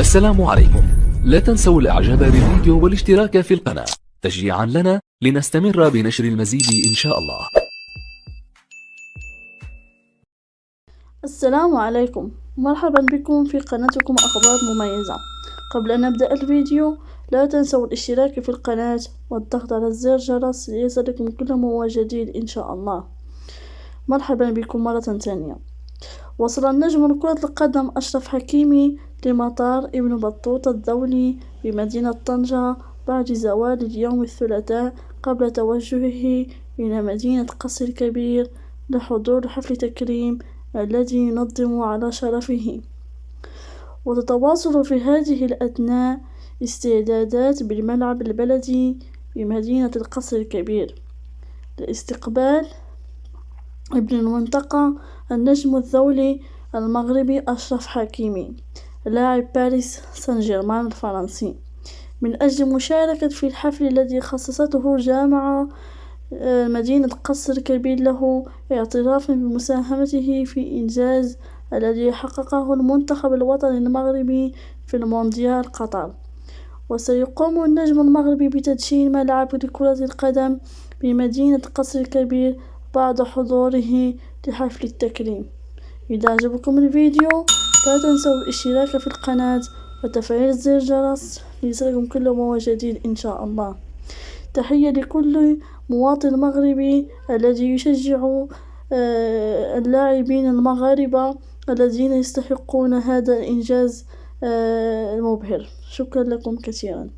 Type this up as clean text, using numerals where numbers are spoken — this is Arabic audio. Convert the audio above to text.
السلام عليكم. لا تنسوا الاعجاب بالفيديو والاشتراك في القناة تشجيعا لنا لنستمر بنشر المزيد ان شاء الله. السلام عليكم، مرحبا بكم في قناتكم أخبار مميزة. قبل أن نبدأ الفيديو لا تنسوا الاشتراك في القناة والضغط على زر الجرس ليصلكم كل ما هو جديد إن شاء الله. مرحبا بكم مرة ثانية. وصل النجم كرة القدم أشرف حكيمي لمطار ابن بطوطة الدولي بمدينة طنجة بعد زوال اليوم الثلاثاء قبل توجهه إلى مدينة قصر الكبير لحضور حفل تكريم الذي ينظم على شرفه. وتتواصل في هذه الأثناء استعدادات بالملعب البلدي بمدينة القصر الكبير لاستقبال ابن المنتقى النجم الدولي المغربي أشرف حكيمي لاعب باريس سان جيرمان الفرنسي من أجل مشاركة في الحفل الذي خصصته جامعة مدينة قصر الكبير له اعترافا بمساهمته في إنجاز الذي حققه المنتخب الوطني المغربي في المونديال قطر. وسيقوم النجم المغربي بتدشين ملعب لكرة القدم بمدينة قصر الكبير بعد حضوره لحفل التكريم. إذا أعجبكم الفيديو لا تنسوا الاشتراك في القناة وتفعيل زر الجرس ليصلكم كل ما هو جديد إن شاء الله. تحية لكل مواطن مغربي الذي يشجع اللاعبين المغاربة الذين يستحقون هذا الإنجاز المبهر. شكرا لكم كثيرا.